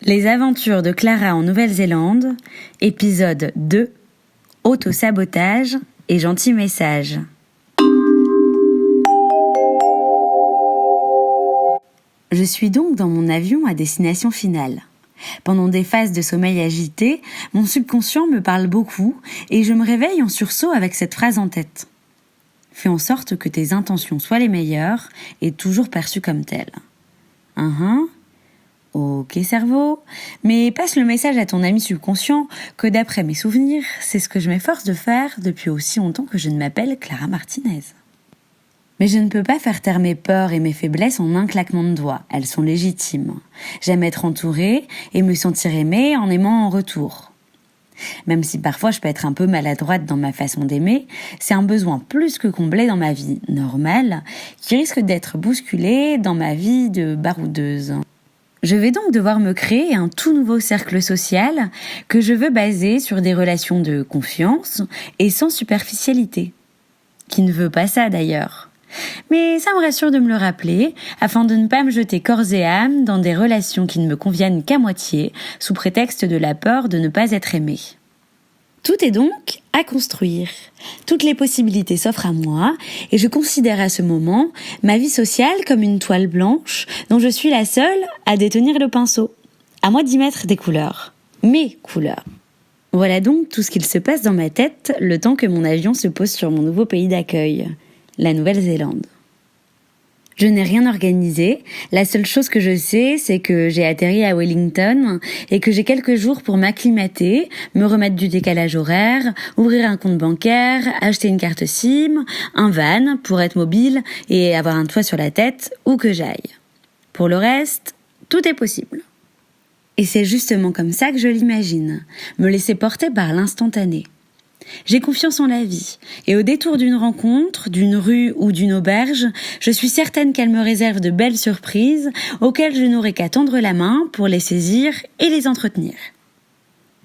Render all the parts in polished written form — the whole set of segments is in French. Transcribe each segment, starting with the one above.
Les aventures de Clara en Nouvelle-Zélande, épisode 2, auto-sabotage et gentil message. Je suis donc dans mon avion à destination finale. Pendant des phases de sommeil agité, mon subconscient me parle beaucoup et je me réveille en sursaut avec cette phrase en tête. Fais en sorte que tes intentions soient les meilleures et toujours perçues comme telles. Ok cerveau, mais passe le message à ton ami subconscient que d'après mes souvenirs, c'est ce que je m'efforce de faire depuis aussi longtemps que je ne m'appelle Clara Martinez. Mais je ne peux pas faire taire mes peurs et mes faiblesses en un claquement de doigts, elles sont légitimes. J'aime être entourée et me sentir aimée en aimant en retour. Même si parfois je peux être un peu maladroite dans ma façon d'aimer, c'est un besoin plus que comblé dans ma vie normale qui risque d'être bousculé dans ma vie de baroudeuse. Je vais donc devoir me créer un tout nouveau cercle social que je veux baser sur des relations de confiance et sans superficialité. Qui ne veut pas ça d'ailleurs. Mais ça me rassure de me le rappeler afin de ne pas me jeter corps et âme dans des relations qui ne me conviennent qu'à moitié sous prétexte de la peur de ne pas être aimée. Tout est donc à construire. Toutes les possibilités s'offrent à moi et je considère à ce moment ma vie sociale comme une toile blanche dont je suis la seule à détenir le pinceau. À moi d'y mettre des couleurs. Mes couleurs. Voilà donc tout ce qu'il se passe dans ma tête le temps que mon avion se pose sur mon nouveau pays d'accueil, la Nouvelle-Zélande. Je n'ai rien organisé, la seule chose que je sais, c'est que j'ai atterri à Wellington et que j'ai quelques jours pour m'acclimater, me remettre du décalage horaire, ouvrir un compte bancaire, acheter une carte SIM, un van pour être mobile et avoir un toit sur la tête où que j'aille. Pour le reste, tout est possible. Et c'est justement comme ça que je l'imagine, me laisser porter par l'instantané. J'ai confiance en la vie, et au détour d'une rencontre, d'une rue ou d'une auberge, je suis certaine qu'elle me réserve de belles surprises auxquelles je n'aurai qu'à tendre la main pour les saisir et les entretenir.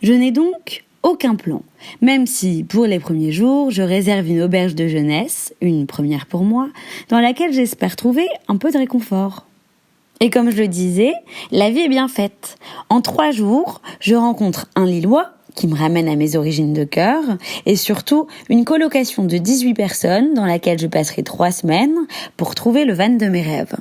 Je n'ai donc aucun plan, même si, pour les premiers jours, je réserve une auberge de jeunesse, une première pour moi, dans laquelle j'espère trouver un peu de réconfort. Et comme je le disais, la vie est bien faite. En 3 jours, je rencontre un Lillois, qui me ramène à mes origines de cœur, et surtout une colocation de 18 personnes dans laquelle je passerai 3 semaines pour trouver le van de mes rêves.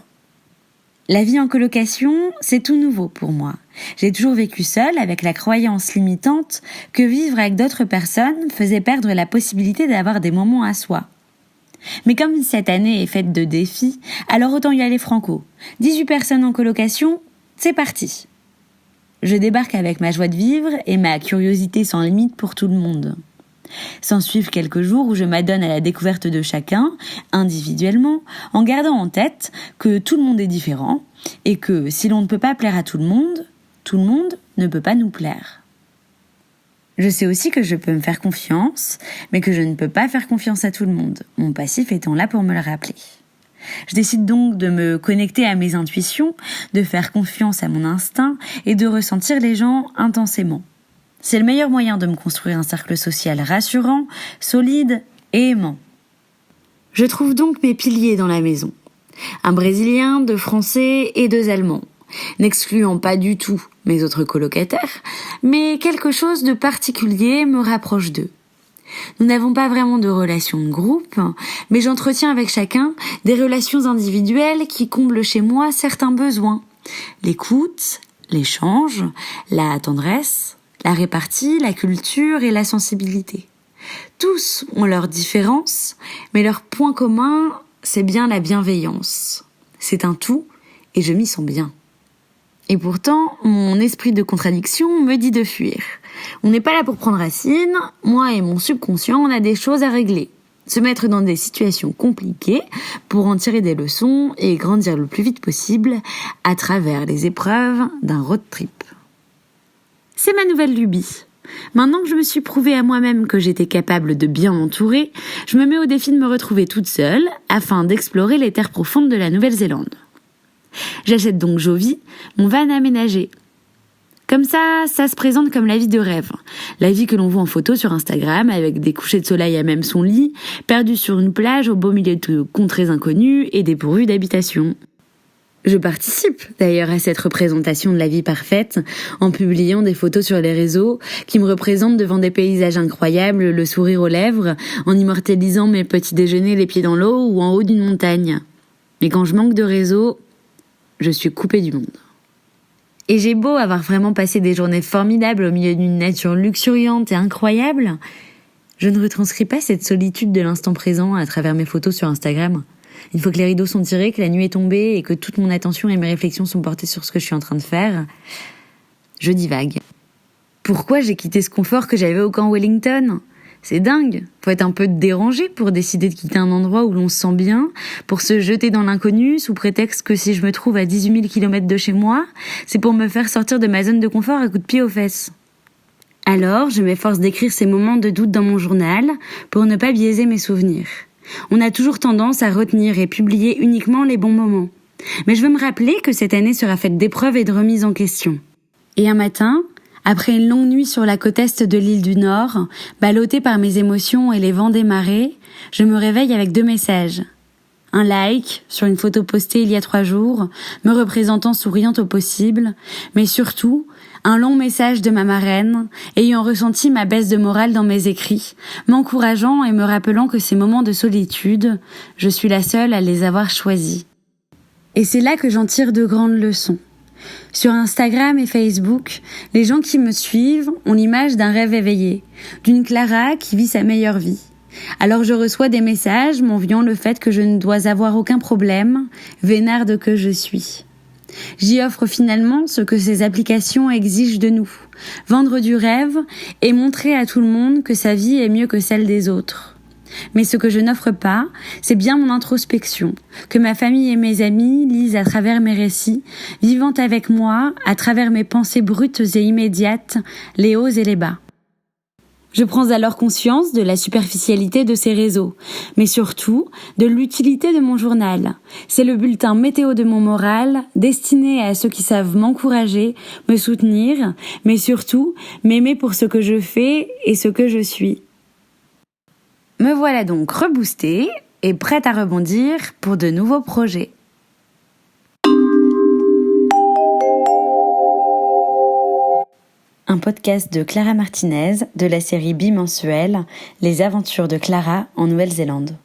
La vie en colocation, c'est tout nouveau pour moi. J'ai toujours vécu seule avec la croyance limitante que vivre avec d'autres personnes faisait perdre la possibilité d'avoir des moments à soi. Mais comme cette année est faite de défis, alors autant y aller franco. 18 personnes en colocation, c'est parti. Je débarque avec ma joie de vivre et ma curiosité sans limite pour tout le monde. S'en suivent quelques jours où je m'adonne à la découverte de chacun, individuellement, en gardant en tête que tout le monde est différent et que si l'on ne peut pas plaire à tout le monde ne peut pas nous plaire. Je sais aussi que je peux me faire confiance, mais que je ne peux pas faire confiance à tout le monde, mon passif étant là pour me le rappeler. Je décide donc de me connecter à mes intuitions, de faire confiance à mon instinct et de ressentir les gens intensément. C'est le meilleur moyen de me construire un cercle social rassurant, solide et aimant. Je trouve donc mes piliers dans la maison. Un Brésilien, 2 Français et 2 Allemands, n'excluant pas du tout mes autres colocataires, mais quelque chose de particulier me rapproche d'eux. Nous n'avons pas vraiment de relation de groupe, mais j'entretiens avec chacun des relations individuelles qui comblent chez moi certains besoins. L'écoute, l'échange, la tendresse, la répartie, la culture et la sensibilité. Tous ont leurs différences, mais leur point commun, c'est bien la bienveillance. C'est un tout et je m'y sens bien. Et pourtant, mon esprit de contradiction me dit de fuir. On n'est pas là pour prendre racine, moi et mon subconscient, on a des choses à régler. Se mettre dans des situations compliquées pour en tirer des leçons et grandir le plus vite possible à travers les épreuves d'un road trip. C'est ma nouvelle lubie. Maintenant que je me suis prouvé à moi-même que j'étais capable de bien m'entourer, je me mets au défi de me retrouver toute seule afin d'explorer les terres profondes de la Nouvelle-Zélande. J'achète donc Jovi, mon van aménagé. Comme ça se présente comme la vie de rêve. La vie que l'on voit en photo sur Instagram avec des couchers de soleil à même son lit, perdu sur une plage au beau milieu de contrées inconnues et dépourvu d'habitation. Je participe d'ailleurs à cette représentation de la vie parfaite en publiant des photos sur les réseaux qui me représentent devant des paysages incroyables, le sourire aux lèvres, en immortalisant mes petits déjeuners les pieds dans l'eau ou en haut d'une montagne. Mais quand je manque de réseau, je suis coupée du monde. Et j'ai beau avoir vraiment passé des journées formidables au milieu d'une nature luxuriante et incroyable, je ne retranscris pas cette solitude de l'instant présent à travers mes photos sur Instagram. Une fois que les rideaux sont tirés, que la nuit est tombée et que toute mon attention et mes réflexions sont portées sur ce que je suis en train de faire, je divague. Pourquoi j'ai quitté ce confort que j'avais au camp Wellington ? C'est dingue. Faut être un peu dérangé pour décider de quitter un endroit où l'on se sent bien, pour se jeter dans l'inconnu sous prétexte que si je me trouve à 18 000 km de chez moi, c'est pour me faire sortir de ma zone de confort à coups de pied aux fesses. Alors, je m'efforce d'écrire ces moments de doute dans mon journal pour ne pas biaiser mes souvenirs. On a toujours tendance à retenir et publier uniquement les bons moments. Mais je veux me rappeler que cette année sera faite d'épreuves et de remises en question. Et un matin, après une longue nuit sur la côte est de l'île du Nord, ballottée par mes émotions et les vents des marées, je me réveille avec 2 messages. Un like sur une photo postée il y a 3 jours, me représentant souriante au possible, mais surtout, un long message de ma marraine, ayant ressenti ma baisse de morale dans mes écrits, m'encourageant et me rappelant que ces moments de solitude, je suis la seule à les avoir choisis. Et c'est là que j'en tire de grandes leçons. Sur Instagram et Facebook, les gens qui me suivent ont l'image d'un rêve éveillé, d'une Clara qui vit sa meilleure vie. Alors je reçois des messages m'enviant le fait que je ne dois avoir aucun problème, vénarde que je suis. J'y offre finalement ce que ces applications exigent de nous, vendre du rêve et montrer à tout le monde que sa vie est mieux que celle des autres. Mais ce que je n'offre pas, c'est bien mon introspection, que ma famille et mes amis lisent à travers mes récits, vivant avec moi, à travers mes pensées brutes et immédiates, les hauts et les bas. Je prends alors conscience de la superficialité de ces réseaux, mais surtout de l'utilité de mon journal. C'est le bulletin météo de mon moral, destiné à ceux qui savent m'encourager, me soutenir, mais surtout m'aimer pour ce que je fais et ce que je suis. Me voilà donc reboostée et prête à rebondir pour de nouveaux projets. Un podcast de Clara Martinez de la série bimensuelle Les aventures de Clara en Nouvelle-Zélande.